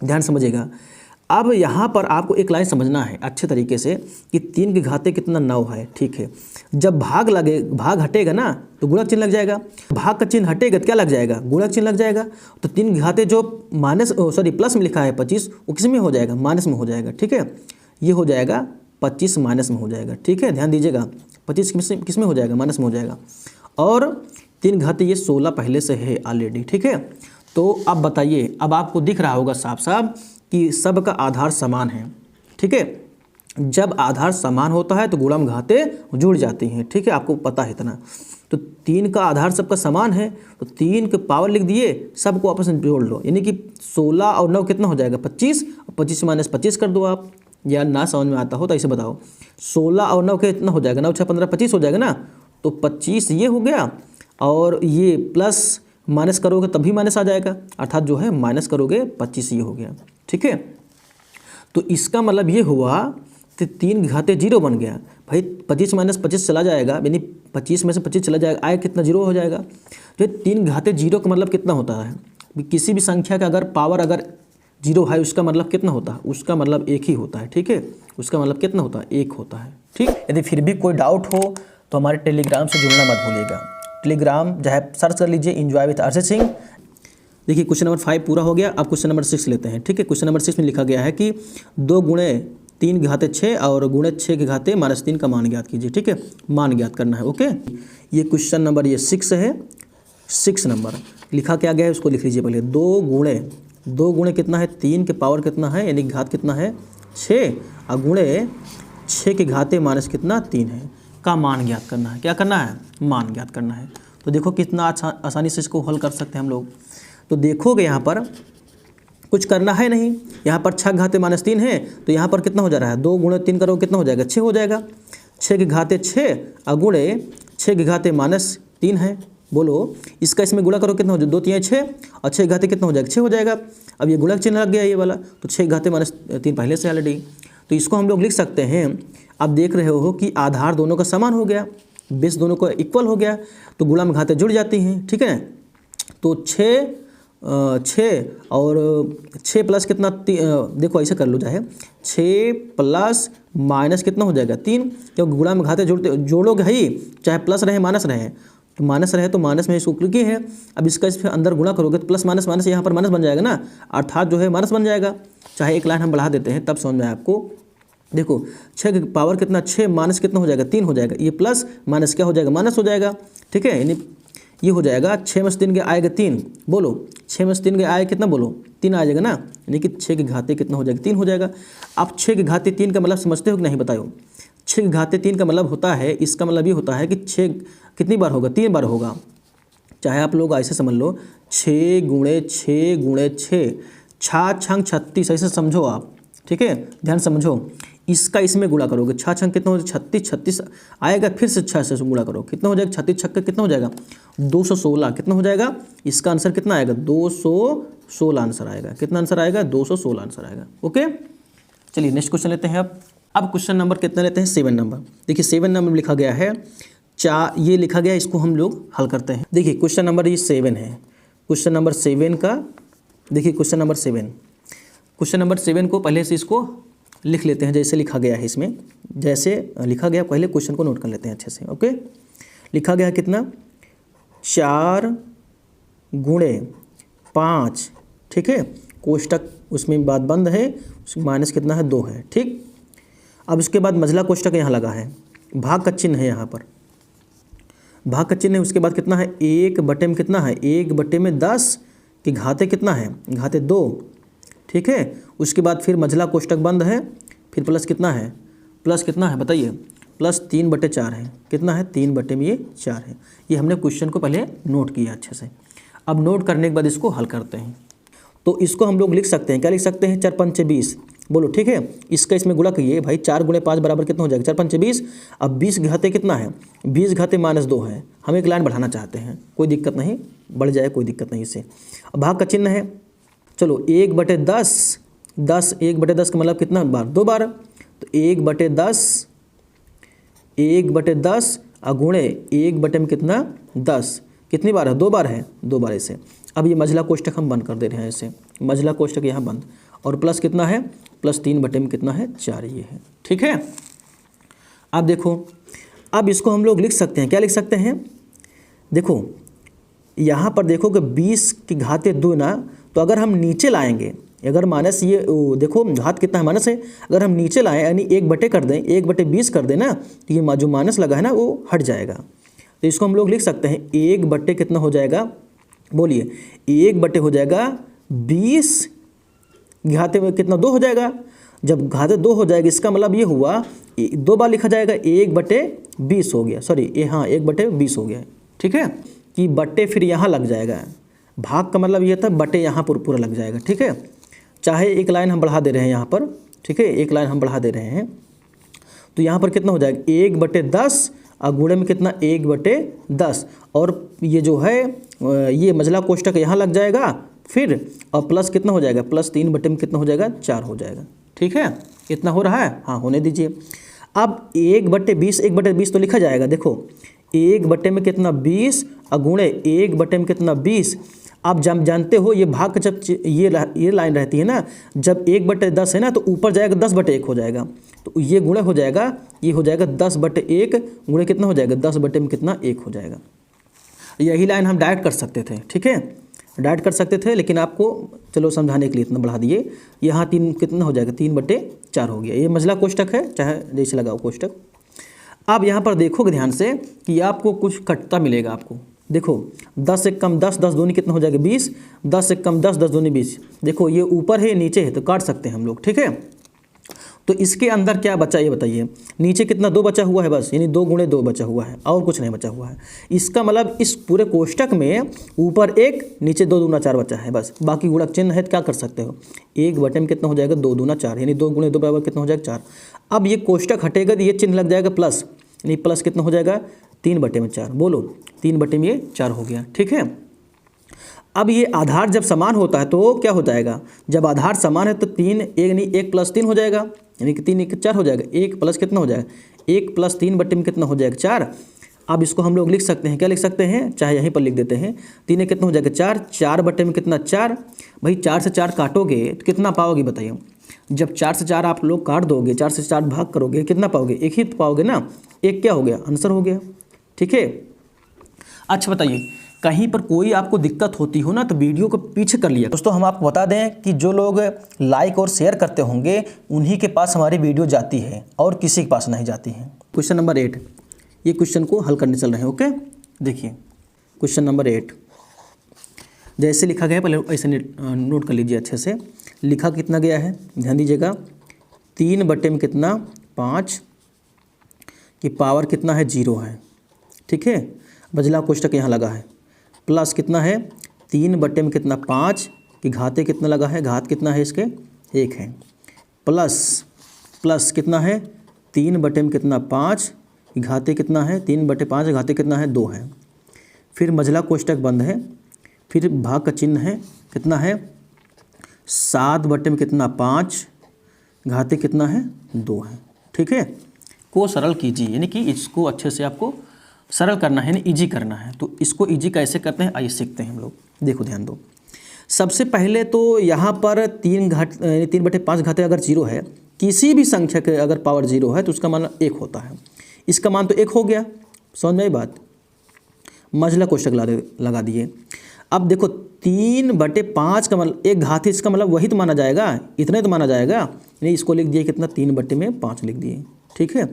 ध्यान समझिएगा। अब यहाँ पर आपको एक लाइन समझना है अच्छे तरीके से कि 3 के घाते कितना 9 है। ठीक है, जब भाग हटेगा ना तो गुणक चिन्ह लग जाएगा, भाग का चिन्ह हटेगा तो क्या लग जाएगा गुणक चिन्ह लग जाएगा। तो 3 के घाते जो प्लस में लिखा है 25 वो किस में हो जाएगा माइनस में हो जाएगा। ठीक है, ये हो जाएगा 25 माइनस में हो जाएगा। ठीक है, ध्यान दीजिएगा 25 किस में हो जाएगा माइनस में हो जाएगा, और 3 घाते ये 16 पहले से है ऑलरेडी। ठीक है, तो अब बताइए, अब आपको दिख रहा होगा साफ साफ कि सबका आधार समान है। ठीक है, जब आधार समान होता है तो गुणम घाते जुड़ जाती हैं। ठीक है, आपको पता है इतना। तो 3 का आधार सबका समान है तो 3 के पावर लिख दिए, सबको आपस में जोड़ लो, यानी कि 16 और 9 कितना हो जाएगा 25, 25 माइनस 25 कर दो आप, या ना समझ में आता हो तो ऐसे बताओ 16 और 9 कितना हो जाएगा 9 6 15 25 हो जाएगा ना, तो 25 ये हो गया, और ये प्लस माइनस करोगे तभी माइनस आ जाएगा, अर्थात जो है माइनस करोगे 25 ये हो गया। ठीक है, तो इसका मतलब ये हुआ तो 3 घाते 0 बन गया भाई, 25 माइनस 25 चला जाएगा, यानी 25 में से 25 चला जाएगा, आए कितना 0 हो जाएगा। तो 3 घाते 0 का मतलब कितना होता है, किसी भी संख्या का अगर पावर अगर 0 है उसका मतलब कितना होता है, उसका मतलब 1 ही होता है। ठीक है, उसका मतलब कितना होता है 1 होता है। ठीक, यदि फिर भी कोई डाउट हो तो हमारे टेलीग्राम से जुड़ना मत भूलिएगा। टेलीग्राम चाहे सर्च कर लीजिए एंजॉय विद आरसी सिंह। देखिए क्वेश्चन नंबर 5 पूरा हो गया। अब क्वेश्चन नंबर 6 लेते हैं। ठीक है, क्वेश्चन नंबर 6 में लिखा गया है कि 2 गुणे 3 की घाते 6 और गुणे 6 की घाते -3 का मान ज्ञात कीजिए। ठीक है, मान ज्ञात करना है। ओके, ये क्वेश्चन नंबर ये 6 है। 6 नंबर लिखा क्या गया है उसको लिख लीजिए पहले। 2 गुणे कितना है 3 के पावर कितना है यानी घात कितना है 6 और गुणे 6 के घाते माइनस कितना 3 है का मान ज्ञात करना है। क्या करना है? मान ज्ञात करना है। तो देखो कितना आसानी से इसको हल कर सकते हैं हम लोग। तो देखोगे यहाँ पर कुछ करना है नहीं, यहाँ पर 6 घाते -3 है तो यहाँ पर कितना हो जा रहा है 2 गुणे 3 करोगे कितना हो जाएगा 6 हो जाएगा। 6 के घाते 6 और गुणे 6 के घाते -3 है। बोलो इसका इसमें गुणा करो कितना हो जाएगा 2 3 6 और 6 घाते कितना हो जाएगा 6 हो जाएगा। अब ये गुणक चिन्ह लग गया ये वाला तो 6 घाते -3 पहले से ऑलरेडी। तो इसको हम लोग लिख सकते हैं। अब देख रहे हो कि आधार दोनों का समान हो गया, बेस दोनों का इक्वल हो गया तो गुणा में घाते जुड़ जाती हैं। ठीक है, तो 6 और 6 प्लस कितना देखो ऐसे कर लो चाहे 6 प्लस माइनस कितना हो जाएगा 3 क्योंकि गुणा में घाते जोड़ोगे ही चाहे प्लस रहे माइनस रहे तो माइनस रहे तो माइनस में इसको क्लिक है। अब इसका इस अंदर गुणा करोगे तो प्लस माइनस माइनस यहाँ पर माइनस बन जाएगा ना, अर्थात जो है माइनस बन जाएगा। चाहे एक लाइन हम बढ़ा देते हैं तब समझ में आए आपको। देखो 6 की पावर कितना 6 माइनस कितना हो जाएगा 3 हो जाएगा। ये प्लस माइनस क्या हो जाएगा माइनस हो जाएगा। ठीक है, यानी ये हो जाएगा 6 में से 3 के आएगा 3। बोलो 6 में से 3 के आए कितना बोलो 3 आ जाएगा ना, यानी कि 6 के घाते कितना हो जाएगा 3 हो जाएगा। अब 6 के घाते 3 का मतलब समझते हो कि नहीं बताओ। 6 के घाते 3 का मतलब होता है, इसका मतलब ये होता है कि 6 कितनी बार होगा 3 बार होगा। चाहे आप लोग ऐसे समझ लो 6 गुणे 6 गुणे 6 6 36 ऐसे समझो आप। ठीक है, ध्यान समझो। इसका इसमें गुणा करोगे 6 छंग कितना हो जाएगा 36 आएगा, फिर से 6 से गुणा करो कितना हो जाएगा 36 छक्का कितना हो जाएगा 216 कितना हो जाएगा। इसका आंसर कितना आएगा 216 आंसर आएगा। कितना आंसर आएगा 216 आंसर आएगा। ओके, चलिए नेक्स्ट क्वेश्चन लेते हैं। अब क्वेश्चन नंबर कितना लेते हैं 7 नंबर। देखिए 7 नंबर में लिखा गया है ये लिखा गया, इसको हम लोग हल करते हैं। देखिए क्वेश्चन नंबर ये 7 है। क्वेश्चन नंबर 7 का देखिए क्वेश्चन नंबर 7 को पहले से इसको लिख लेते हैं जैसे लिखा गया है इसमें। जैसे लिखा गया पहले क्वेश्चन को नोट कर लेते हैं अच्छे से। ओके, लिखा गया कितना 4 गुणे 5। ठीक है, कोष्टक उसमें बात बंद है, माइनस कितना है 2 है। ठीक, अब उसके बाद मझला कोष्टक यहाँ लगा है, भाग का चिन्ह है यहाँ पर, भाग का चिन्ह है। उसके बाद कितना है 1 बटे में कितना है 1 बटे में 10 कि घाते कितना है घाते 2। ठीक है, उसके बाद फिर मझला कोष्टक बंद है, फिर प्लस कितना है बताइए प्लस 3/4 है। कितना है 3 बटे में ये 4 है। ये हमने क्वेश्चन को पहले नोट किया अच्छे से। अब नोट करने के बाद इसको हल करते हैं। तो इसको हम लोग लिख सकते हैं, क्या लिख सकते हैं 4 पंचे 20। बोलो ठीक है, इसका इसमें गुणा करिए भाई 4 गुणे 5 बराबर कितना हो जाएगा 4 पंचे 20। अब 20 घाते कितना है 20 घाते -2 है। हम एक लाइन बढ़ाना चाहते हैं, कोई दिक्कत नहीं, बढ़ जाए कोई दिक्कत नहीं इससे। अब भाग का चिन्ह है, चलो 1/10 1/10 का मतलब कितना बार 2 बार। तो 1/10 गुणे 1 बटे में कितना 10 कितनी बार है 2 बार है 2 बार ऐसे। अब ये मझला कोष्टक हम बंद कर दे रहे हैं ऐसे, मझला कोष्टक यहाँ बंद और प्लस कितना है प्लस 3 बटे में कितना है 4 ये है। ठीक है, अब देखो अब इसको हम लोग लिख सकते हैं, क्या लिख सकते हैं देखो यहाँ पर देखो कि 20 की घाते 2 ना, तो अगर हम नीचे लाएंगे अगर माइनस ये देखो घात कितना है माइनस है, अगर हम नीचे लाएं यानी 1 बटे कर दें 1/20 कर दें ना तो ये जो माइनस लगा है ना वो हट जाएगा। तो इसको हम लोग लिख सकते हैं 1 बटे कितना हो जाएगा बोलिए 1 बटे हो जाएगा 20 घाते में कितना 2 हो जाएगा। जब घाते 2 हो जाएगा इसका मतलब ये हुआ 2 बार लिखा जाएगा 1/20 हो गया, सॉरी ये हाँ 1/20 हो गया। ठीक है, कि बटे फिर यहाँ लग जाएगा, भाग का मतलब ये था बटे यहाँ पर पूरा लग जाएगा। ठीक है, चाहे एक लाइन हम बढ़ा दे रहे हैं यहाँ पर। ठीक है, एक लाइन हम बढ़ा दे रहे हैं तो यहाँ पर कितना हो जाएगा 1/10 और गुणे में कितना 1/10 और ये जो है ये मझला कोष्टक यहाँ लग जाएगा फिर और प्लस कितना हो जाएगा प्लस 3 बटे में कितना हो जाएगा 4 हो जाएगा। ठीक है, इतना हो रहा है, हाँ होने दीजिए। अब 1/20 तो लिखा जाएगा, देखो 1 बटे में कितना 20 और गुणे 1 बटे में कितना 20। आप जानते हो ये भाग का जब ये लाइन रहती है ना, जब 1/10 है ना तो ऊपर जाएगा 10/1 हो जाएगा, तो ये गुणे हो जाएगा, ये हो जाएगा 10/1 गुणे कितना हो जाएगा 10 बटे में कितना 1 हो जाएगा। यही लाइन हम डायरेक्ट कर सकते थे, ठीक है, डायरेक्ट कर सकते थे, लेकिन आपको चलो समझाने के लिए इतना बढ़ा दिए। यहाँ 3 कितना हो जाएगा, 3/4 हो गया। ये मझला कोष्टक है, चाहे जैसे लगाओ कोष्टक। अब यहाँ पर देखोगे ध्यान से कि आपको कुछ कटता मिलेगा आपको। देखो 10 से कम 10, 10 दूनी कितना हो जाएगा 20, 10 से कम 10, 10 दूनी 20। देखो ये ऊपर है नीचे है तो काट सकते हैं हम लोग, ठीक है। तो इसके अंदर क्या बचा ये बताइए, नीचे कितना 2 बचा हुआ है बस, यानी 2 × 2 बचा हुआ है और कुछ नहीं बचा हुआ है। इसका मतलब इस पूरे कोष्टक में ऊपर 1 नीचे 2 दूना 4 बचा है बस, बाकी गुणक चिन्ह है तो क्या कर सकते हो, 1 बटे में कितना हो जाएगा 2 दूना 4, यानी 2 × 2 बराबर कितना हो जाएगा 4। अब ये कोष्टक हटेगा तो ये चिन्ह लग जाएगा प्लस, यानी प्लस कितना हो जाएगा 3/4। बोलो 3/4 हो गया, ठीक है। अब ये आधार जब समान होता है तो क्या हो जाएगा, जब आधार समान है तो 3 1 यानी 1 + 3 हो जाएगा, यानी कि 3 × 1 = 4 हो जाएगा। 1 प्लस कितना हो जाएगा, 1 + 3 कितना हो जाएगा 4। अब इसको हम लोग लिख सकते हैं, क्या लिख सकते हैं, चाहे यहीं पर लिख देते हैं। 3 कितना हो जाएगा 4, 4 कितना 4। भाई 4 से 4 काटोगे तो कितना पाओगे बताइए, जब 4 से 4 आप लोग काट दोगे, 4 से 4 भाग करोगे कितना पाओगे, 1 ही तो पाओगे ना। 1 क्या हो गया, आंसर हो गया, ठीक है। अच्छा बताइए, कहीं पर कोई आपको दिक्कत होती हो ना तो वीडियो को पीछे कर लिया। दोस्तों हम आपको बता दें कि जो लोग लाइक और शेयर करते होंगे उन्हीं के पास हमारी वीडियो जाती है और किसी के पास नहीं जाती है। क्वेश्चन नंबर 8, ये क्वेश्चन को हल करने चल रहे हैं, ओके। देखिए क्वेश्चन नंबर 8 जैसे लिखा गया, पहले ऐसे नोट कर लीजिए अच्छे से। लिखा कितना गया है, ध्यान दीजिएगा, 3/5 की पावर कितना है 0 है, ठीक है। बजला कोष्टक यहाँ लगा है, प्लस कितना है 3/5 की घाते कितना लगा है, घात कितना है इसके 1 है, प्लस कितना है 3/5 की घाते कितना है, 3/5 घाते कितना है 2 है। फिर मझला कोष्टक बंद है, फिर भाग का चिन्ह है, कितना है 7/5 घाते कितना है 2 है, ठीक है। को सरल कीजिए, यानी कि इसको अच्छे से आपको सरल करना है, यानी ईजी करना है। तो इसको ईजी कैसे करते हैं आइए सीखते हैं हम लोग। देखो ध्यान दो, सबसे पहले तो यहाँ पर 3/5 घाते अगर 0 है, किसी भी संख्या के अगर पावर 0 है तो उसका मान 1 होता है। इसका मान तो 1 हो गया, समझ में आई बात। मझला कोष्टक लगा दिए। अब देखो 3/5 का मतलब 1 घात, इसका मतलब वही तो माना जाएगा, इतने तो माना जाएगा, यानी इसको लिख दिए कितना 3/5 लिख दिए, ठीक है।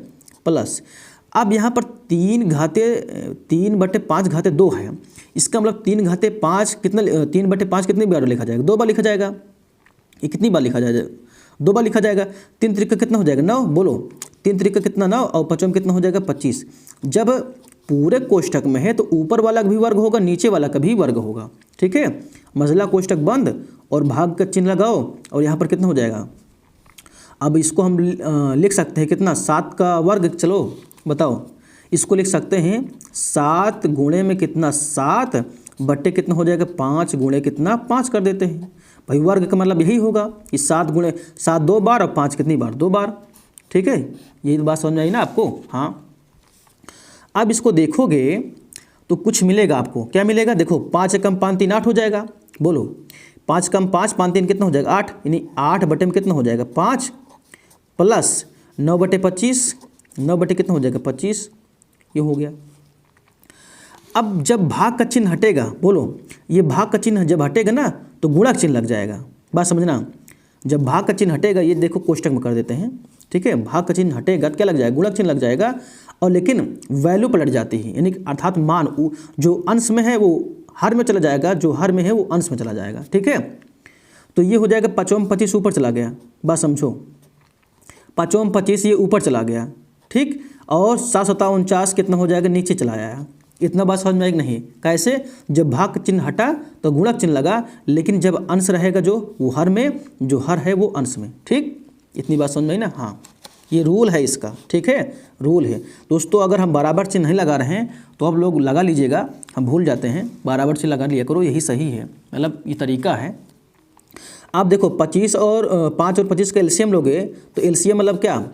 प्लस अब यहाँ पर 3/5 घाते 2 है, इसका मतलब 3/5 कितना, 3/5 कितनी बार लिखा जाएगा, 2 बार लिखा जाएगा। ये कितनी बार लिखा जाएगा, 2 बार लिखा जाएगा। 3 त्रिक कितना हो जाएगा 9, बोलो 3 त्रिक कितना 9 और 5 कितना हो जाएगा 25। जब पूरे कोष्टक में है तो ऊपर वाला का भी वर्ग होगा, नीचे वाला का भी वर्ग होगा, ठीक है। मझला कोष्टक बंद और भाग का चिन्ह लगाओ और यहाँ पर कितना हो जाएगा। अब इसको हम लिख सकते हैं कितना, 7 का वर्ग, चलो बताओ, इसको लिख सकते हैं 7 गुणे में कितना 7 बट्टे कितना हो जाएगा 5 गुणे कितना 5 कर देते हैं। भाई वर्ग का मतलब यही होगा कि 7 गुणे 7 2 बार और 5 कितनी बार 2 बार, ठीक है। यही तो बात समझ में आई ना आपको, हाँ। अब इसको देखोगे तो कुछ मिलेगा आपको, क्या मिलेगा, देखो 5 से कम 5 3 8 हो जाएगा, बोलो 5 कम 5 5 3 कितना हो जाएगा 8, यानी 8 बटे में कितना हो जाएगा 5, प्लस 9/25, 9 बटे कितना हो जाएगा 25, ये हो गया। अब जब भाग का चिन्ह हटेगा, बोलो ये भाग का चिन्ह जब हटेगा ना तो गुणक चिन्ह लग जाएगा, बात समझना। जब भाग का चिन्ह हटेगा, ये देखो कोष्टक में कर देते हैं, ठीक है। भाग का चिन्ह हटेगा तो क्या लग जाएगा, गुणक चिन्ह लग जाएगा, और लेकिन वैल्यू पलट जाती है, यानी अर्थात मान जो अंश में है वो हर में चला जाएगा, जो हर में है वो अंश में चला जाएगा, ठीक है। तो ये हो जाएगा 5/25 ऊपर चला गया, बात समझो, 5/25 ये ऊपर चला गया, ठीक। और 7/49 कितना हो जाएगा नीचे चला आया। इतना बात समझ में आएगी नहीं, कैसे, जब भाग चिन्ह हटा तो गुणक चिन्ह लगा, लेकिन जब अंश रहेगा जो वो हर में, जो हर है वो अंश में, ठीक। इतनी बात समझ में आई ना, हाँ। ये रूल है इसका, ठीक है, रूल है दोस्तों। अगर हम बराबर चिन्ह नहीं लगा रहे हैं तो आप लोग लगा लीजिएगा, हम भूल जाते हैं, बराबर चिन्ह लगा लिया करो, यही सही है, मतलब ये तरीका है। आप देखो 5 और 25 का एलसीएम लोगे तो एलसीएम मतलब क्या,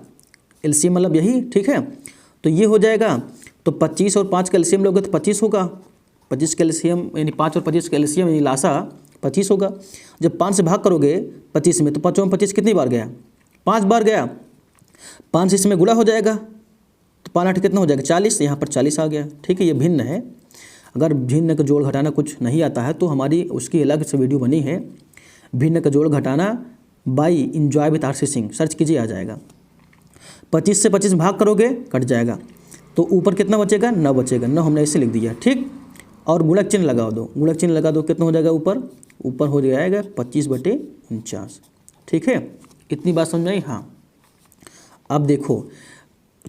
एलसीएम मतलब यही, ठीक है। तो ये हो जाएगा, तो 25 और 5 का एलसीएम लोगे तो 25 होगा, 25 का एलसीएम यानी 5 और 25 का एलसीएम यानी लासा 25 होगा। जब 5 से भाग करोगे 25 में तो 5/25 कितनी बार गया, 5 बार गया, 5 इसमें गुणा हो जाएगा तो 5 8 कितना हो जाएगा 40, यहाँ पर 40 आ गया, ठीक है। ये भिन्न है। अगर भिन्न का जोड़ घटाना कुछ नहीं आता है तो हमारी उसकी अलग से वीडियो बनी है, भिन्न का जोड़ घटाना by enjoy with RC Singh, search कीजिए आ जाएगा। 25 से 25 भाग करोगे कट जाएगा, तो ऊपर कितना बचेगा 9 बचेगा, 9 हमने ऐसे लिख दिया, ठीक। और गुणक चिन्ह लगा दो, गुणक चिन्ह लगा दो, कितना हो जाएगा ऊपर हो जाएगा 25/49, ठीक है। इतनी बात समझ में आई? हाँ। अब देखो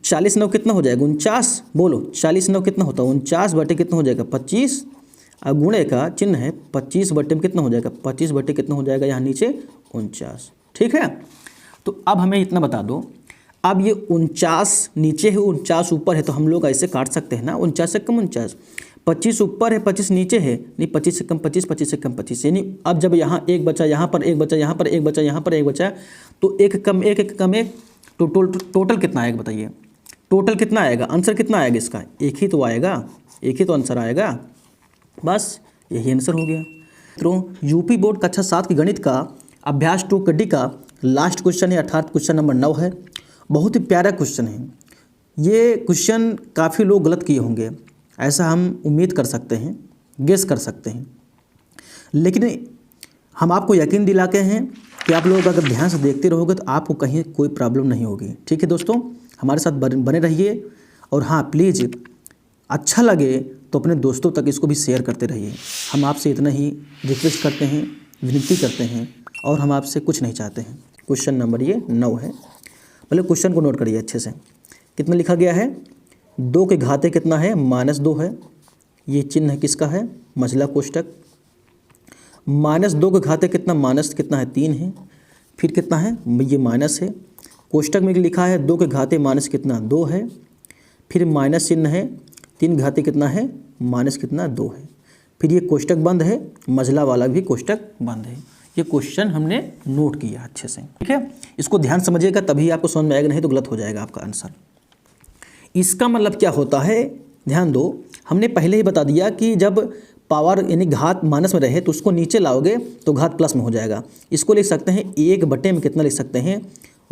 40 9 कितना हो जाएगा 49, बोलो 40 9 कितना होता है 49 बटे कितना हो जाएगा 25, अब गुणे का चिन्ह है 25 बटे में कितना हो जाएगा 25 बटे कितना हो जाएगा यहाँ नीचे 49, ठीक है। तो अब हमें इतना बता दो, अब ये 49 नीचे है 49 ऊपर है, तो हम लोग ऐसे काट सकते हैं ना, 49 से कम 49, 25 ऊपर है 25 नीचे है, नहीं 25 से कम 25, 25 से कम 25, यानी अब जब यहाँ एक बचा, यहाँ पर एक बचा, यहाँ पर एक बचा, यहाँ पर एक बचा, तो एक कम एक, एक कम एक, तो टोटल कितना आएगा बताइए, टोटल कितना आएगा, आंसर कितना आएगा इसका, एक ही तो आएगा, एक ही तो आंसर आएगा, बस यही आंसर हो गया। मित्रों यूपी बोर्ड कक्षा 7 की गणित का अभ्यास 2 कड्डी का लास्ट क्वेश्चन है, अर्थात क्वेश्चन नंबर 9 है। बहुत ही प्यारा क्वेश्चन है, ये क्वेश्चन काफ़ी लोग गलत किए होंगे, ऐसा हम उम्मीद कर सकते हैं, गेस कर सकते हैं, लेकिन हम आपको यकीन दिलाते हैं कि आप लोग अगर ध्यान से देखते रहोगे तो आपको कहीं कोई प्रॉब्लम नहीं होगी, ठीक है दोस्तों। हमारे साथ बने रहिए, और हाँ प्लीज़ अच्छा लगे तो अपने दोस्तों तक इसको भी शेयर करते रहिए। हम आपसे इतना ही रिक्वेस्ट करते हैं, विनती करते हैं, और हम आपसे कुछ नहीं चाहते हैं। क्वेश्चन नंबर ये 9 है, पहले क्वेश्चन को नोट करिए अच्छे से। कितना लिखा गया है, 2 के घाते कितना है -2 है, ये चिन्ह किसका है मझला कोष्टक, -2 के घाते कितना माइनस कितना है 3 है, फिर कितना है ये माइनस है, कोष्टक में लिखा है 2 के घाते माइनस कितना 2 है, फिर माइनस चिन्ह है, 3 घाते कितना है माइनस कितना 2 है, फिर ये कोष्टक बंद है, मझला वाला भी कोष्टक बंद है। ये क्वेश्चन हमने नोट किया अच्छे से, ठीक है। इसको ध्यान समझिएगा तभी आपको समझ में आएगा, नहीं तो गलत हो जाएगा आपका आंसर। इसका मतलब क्या होता है, ध्यान दो, हमने पहले ही बता दिया कि जब पावर यानी घात माइनस में रहे तो उसको नीचे लाओगे तो घात प्लस में हो जाएगा। इसको लिख सकते हैं 1 बटे में कितना लिख सकते हैं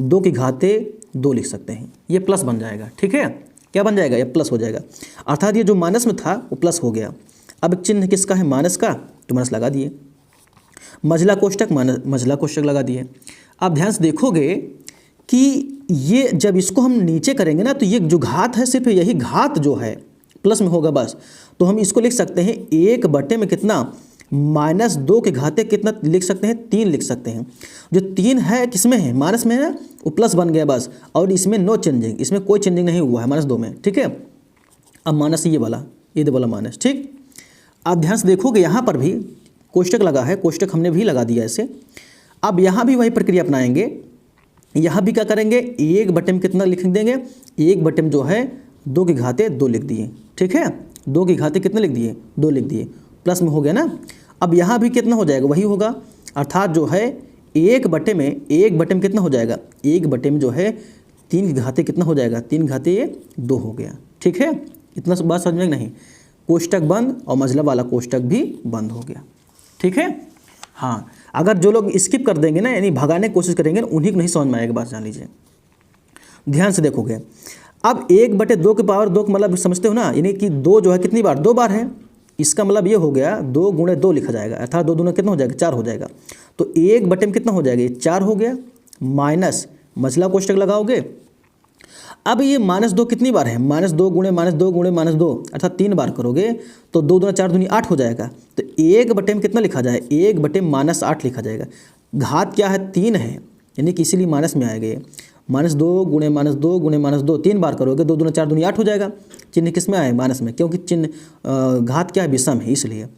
2 की घाते 2 लिख सकते हैं, ये प्लस बन जाएगा, ठीक है। क्या बन जाएगा, ये प्लस हो जाएगा, अर्थात ये जो माइनस में था वो प्लस हो गया। अब चिन्ह किसका है माइनस का, तो माइनस लगा दिए, मझला कोष्टक माइनस मझला कोष्टक लगा दिए। अब ध्यान से देखोगे कि ये जब इसको हम नीचे करेंगे ना, तो ये जो घात है सिर्फ यही घात जो है प्लस में होगा बस, तो हम इसको लिख सकते हैं 1 बटे में कितना -2 के घाते कितना लिख सकते हैं 3 लिख सकते हैं। जो 3 है किसमें है माइनस में है, वो प्लस बन गया बस, और इसमें नो चेंजिंग, इसमें कोई चेंजिंग नहीं हुआ है -2 में, ठीक है। अब माइनस ये वाला माइनस, ठीक। अब ध्यान से देखोगे यहाँ पर भी कोष्टक लगा है, कोष्टक हमने भी लगा दिया ऐसे। अब यहाँ भी वही प्रक्रिया अपनाएंगे, यहाँ भी क्या करेंगे 1 बटे में कितना लिख देंगे, 1 बटे में जो है 2 के घाते 2 लिख दिए, ठीक है। 2 के घाते कितने लिख दिए 2 लिख दिए, प्लस में हो गया ना। अब यहाँ भी कितना हो जाएगा वही होगा, अर्थात जो है 1 बटे में कितना हो जाएगा 1 बटे में जो है 3 के घाते कितना हो जाएगा 3 घाते ये 2 हो गया, ठीक है। इतना बात समझ में नहीं, कोष्टक बंद और मझला वाला कोष्टक भी बंद हो गया, ठीक है। हाँ, अगर जो लोग स्किप कर देंगे ना, यानी भगाने की कोशिश करेंगे ना, उन्हीं को नहीं समझ में आएगा, बात जान लीजिए। ध्यान से देखोगे, अब 1 बटे 2 के पावर 2 का मतलब समझते हो ना, यानी कि 2 जो है कितनी बार 2 बार है, इसका मतलब ये हो गया 2 गुणे 2 लिखा जाएगा, अर्थात 2 दूना कितना हो जाएगा 4 हो जाएगा। तो 1 बटे में कितना हो जाएगा 4 हो गया, माइनस मझला कोष्टक लगाओगे। अब ये -2 कितनी बार है, -2 गुणे -2 गुणे -2, अर्थात 3 बार करोगे तो 2 दूना 4 दूनी 8 हो जाएगा। तो 1 बटे में कितना लिखा जाए 1 बटे -8 लिखा जाएगा। घात क्या है 3 है, यानी कि इसीलिए माइनस में आएगा ये, -2 गुणे -2 गुणे -2, 3 बार करोगे 2 दूना 4 दूनी 8 हो जाएगा। चिन्ह किस में आए माइनस में, क्योंकि चिन्ह घात क्या है विषम है इसलिए।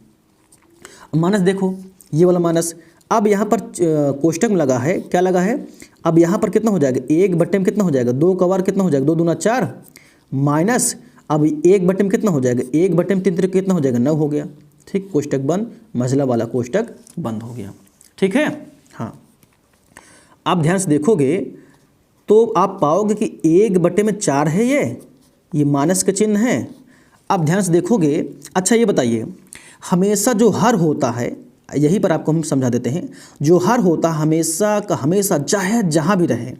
माइनस देखो ये वाला माइनस, अब यहाँ पर कोष्टक में लगा है, क्या लगा है, अब यहाँ पर कितना हो जाएगा 1 बटे में कितना हो जाएगा 2 का वार कितना हो जाएगा 2 दूना 4 माइनस, अब 1 बटे में कितना हो जाएगा 1 बटे में 3 त्रिक कितना हो जाएगा 9 हो गया, ठीक। कोष्टक बंद, मझला वाला कोष्टक बंद हो गया, ठीक है। हाँ, आप ध्यान से देखोगे तो आप पाओगे कि 1 बटे में 4 है, ये माइनस का चिन्ह है। अब ध्यान से देखोगे, अच्छा ये बताइए, हमेशा जो हर होता है, यहीं पर आपको हम समझा देते हैं, जो हर होता हमेशा का हमेशा चाहे जहाँ भी रहे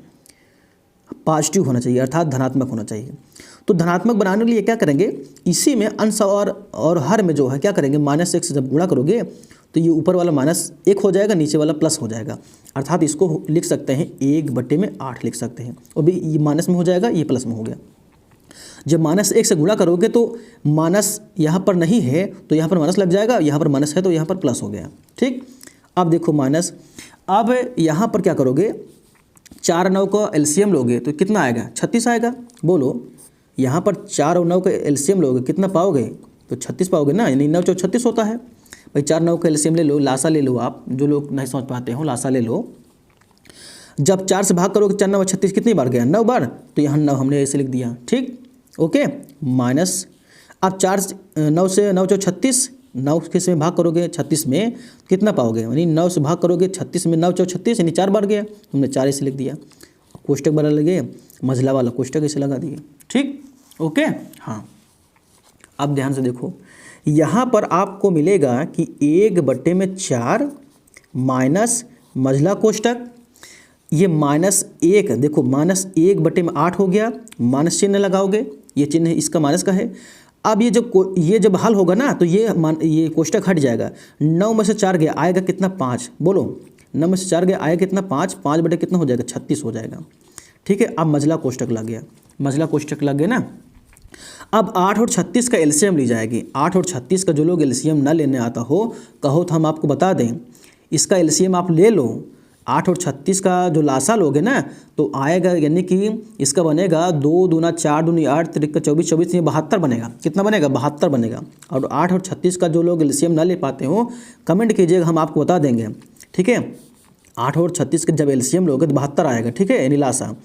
पॉजिटिव होना चाहिए, अर्थात धनात्मक होना चाहिए। तो धनात्मक बनाने के लिए क्या करेंगे, इसी में अंश और हर में जो है क्या करेंगे, -1 से जब गुणा करोगे तो ये ऊपर वाला -1 हो जाएगा, नीचे वाला प्लस हो जाएगा। अर्थात इसको लिख सकते हैं 1/8 लिख सकते हैं। और भी ये माइनस में हो जाएगा, ये प्लस में हो गया। जब -1 से गुणा करोगे तो माइनस यहाँ पर नहीं है तो यहाँ पर माइनस लग जाएगा, यहाँ पर माइनस है तो यहाँ पर प्लस हो गया। ठीक, अब देखो माइनस, अब यहाँ पर क्या करोगे, 4 और 9 का एलसीएम लोगे तो कितना आएगा, 36 आएगा। बोलो, यहाँ पर 4 और 9 का एलसीएम लोगे कितना पाओगे, तो 36 पाओगे ना, यानी 9 × 36 होता है। भाई 4 9 का एलसीएम ले लो, लासा ले लो, आप जो लोग नहीं समझ पाते हो लासा ले लो। जब 4 से भाग करोगे 4 9 36 कितनी बार गया, 9 बार, तो यहाँ 9 हमने ऐसे लिख दिया। ठीक, ओके, माइनस, अब 9 से 9 × 36, 9 किस में भाग करोगे 36 में कितना पाओगे, यानी 9 से भाग करोगे 36 में, 9 × 36 यानी 4 बार गया, हमने 4 ऐसे लिख दिया। कोष्टक बना लगे, मझला वाला कोष्टक ऐसे लगा दिए। ठीक, ओके, हाँ। अब ध्यान से देखो, यहाँ पर आपको मिलेगा कि 1/4 माइनस मझला कोष्टक, ये -1, देखो -1/8 हो गया, माइनस चिन्ह लगाओगे, ये चिन्ह इसका माइनस का है। अब ये जब हल होगा ना तो ये कोष्टक हट जाएगा। 9 में से 4 गया, आएगा कितना, 5। बोलो, 9 में से 4 गया, आएगा कितना, 5। 5 बटे कितना हो जाएगा, 36 हो जाएगा। ठीक है, अब मझला कोष्टक लग गया, मझला कोष्टक लग गया ना। अब 8 और 36 का एलसीएम ली जाएगी। 8 और 36 का जो लोग एलसीएम ना लेने आता हो कहो तो हम आपको बता दें, इसका एलसीएम आप ले लो। 8 और 36 का जो लासा लोगे ना तो आएगा, यानी कि इसका बनेगा 2 दूना 4 दूनी 8 3 24 24 ये 72 बनेगा। कितना बनेगा, 72 बनेगा। और 8 और 36 का जो लोग एलसीएम ना ले पाते हो कमेंट कीजिएगा, हम आपको बता देंगे। ठीक है, 8 और 36 के जब एलसीएम लोगे तो 72 आएगा। ठीक है, यानी लासा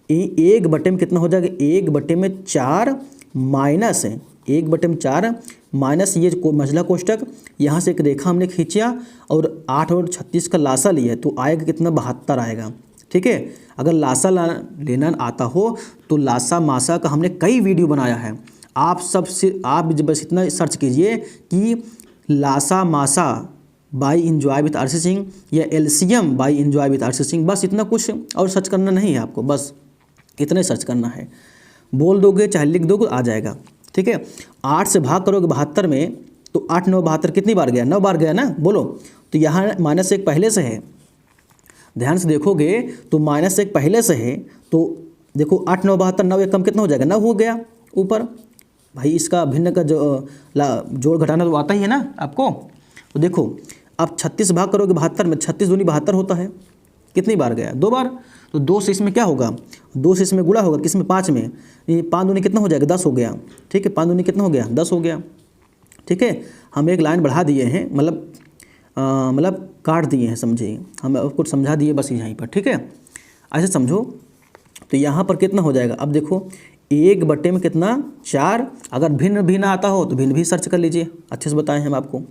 1/में कितना हो जाएगा, 1/4 माइनस 1/4 माइनस ये मझला कोष्टक, यहाँ से एक रेखा हमने खींचा और 8 और 36 का लासा लिया तो आएगा कितना, 72 आएगा। ठीक है, अगर लासा लेना आता हो तो लासा मासा का हमने कई वीडियो बनाया है। आप बस इतना सर्च कीजिए कि लासा मासा by enjoy with RC Singh या LCM by enjoy with RC Singh, बस इतना, कुछ और सर्च करना नहीं है आपको, बस इतना सर्च करना है। बोल दोगे चाहे लिख दोगे आ जाएगा। ठीक है, 8 से भाग करोगे 72 में तो 8 9 72 कितनी बार गया, 9 बार गया ना। बोलो, तो यहाँ -1 पहले से है, ध्यान से देखोगे तो -1 पहले से है। तो देखो 8 9 72, 9 1 कम कितना हो जाएगा, 9 हो गया ऊपर। भाई इसका भिन्न का जो जोड़ घटाना तो आता ही है ना आपको। तो देखो, अब 36 भाग करोगे 72 में, 36 दूनी 72 होता है, कितनी बार गया, 2 बार। तो 2 से इसमें क्या होगा, 2 से इसमें गुणा होगा, किसमें, 5 में। ये 5 दूनी कितना हो जाएगा, 10 हो गया। ठीक है, 5 दूनी कितना हो गया, 10 हो गया। ठीक है, हम एक लाइन बढ़ा दिए हैं, मतलब काट दिए हैं, समझिए, हम आपको समझा दिए बस यहीं पर। ठीक है, ऐसे समझो। तो यहाँ पर कितना हो जाएगा, अब देखो 1/में कितना, 4। अगर भिन्न भी ना आता हो तो भिन्न भी सर्च कर लीजिए, अच्छे से बताएं हम आपको।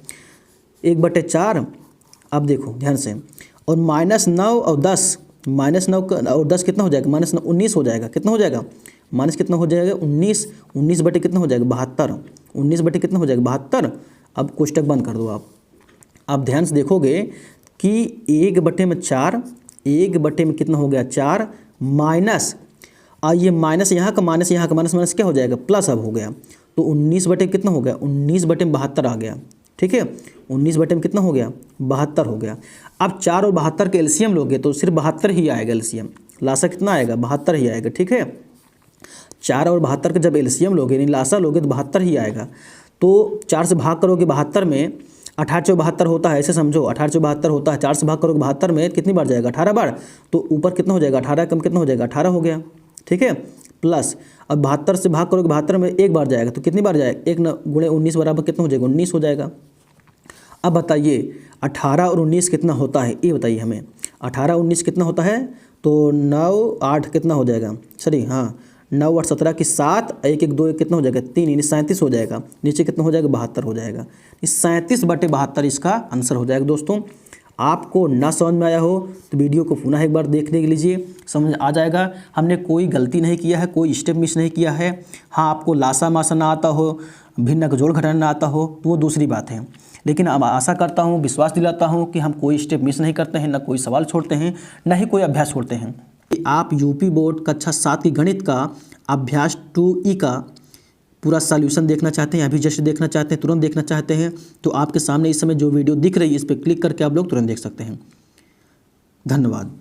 1/4, अब देखो ध्यान से, और -9 और 10, -9 और 10 कितना हो जाएगा, -9 19 हो जाएगा। कितना हो जाएगा, माइनस कितना हो जाएगा, 19। 19 बटे कितना हो जाएगा, 72। 19 बटे कितना हो जाएगा, 72। अब कोष्टक बंद कर दो आप। अब ध्यान से देखोगे कि 1/4, 1 में कितना हो गया, 4 माइनस, और ये माइनस यहाँ का माइनस, यहाँ का माइनस क्या हो जाएगा, प्लस अब हो गया। तो 19 बटे कितना हो गया, 19 बटे 72 आ गया। ठीक है, 19 बटे में कितना हो गया, 72 हो गया। अब 4 और 72 के एलसीएम लोगे तो सिर्फ 72 ही आएगा एलसीएम, लासा कितना आएगा, 72 ही आएगा। ठीक है, 4 और 72 के जब एलसीएम लोगे यानी लासा लोगे तो 72 ही आएगा। तो 4 से भाग करोगे 72 में, 18 × 72 होता है, ऐसे समझो, 18 × 72 होता है। 4 से भाग करोगे 72 में कितनी बार जाएगा, 18 बार। तो ऊपर कितना हो जाएगा, 18 कम कितना हो जाएगा, 18 हो गया। ठीक है, प्लस अब 72 से भाग करोगे 72 में एक बार जाएगा तो कितनी बार जाएगा, 1 × 19 बराबर कितना हो जाएगा, 19 हो जाएगा। अब बताइए 18 और 19 कितना होता है, ये बताइए हमें। 18 19 कितना होता है, तो 9 8 कितना हो जाएगा, सॉरी हाँ, 9 8 17 की 7, 1 1 2 1 कितना हो जाएगा, 3 यानी 37 हो जाएगा। नीचे कितना हो जाएगा, 72 हो जाएगा। इस 37/72 इसका आंसर हो जाएगा। दोस्तों आपको ना समझ में आया हो तो वीडियो को पुनः एक बार देख लीजिए, समझ आ जाएगा। हमने कोई गलती नहीं किया है, कोई स्टेप मिस नहीं किया है। हाँ, आपको लासा मासा ना आता हो, भिन्न का जोड़ घटाना ना आता हो तो वो दूसरी बात है, लेकिन अब आशा करता हूँ, विश्वास दिलाता हूँ कि हम कोई स्टेप मिस नहीं करते हैं, ना कोई सवाल छोड़ते हैं, ना ही कोई अभ्यास छोड़ते हैं। आप यूपी बोर्ड कक्षा 7 की गणित का अभ्यास 2E का पूरा सॉल्यूशन देखना चाहते हैं, अभी जस्ट देखना चाहते हैं, तुरंत देखना चाहते हैं, तो आपके सामने इस समय जो वीडियो दिख रही है इस पर क्लिक करके आप लोग तुरंत देख सकते हैं। धन्यवाद।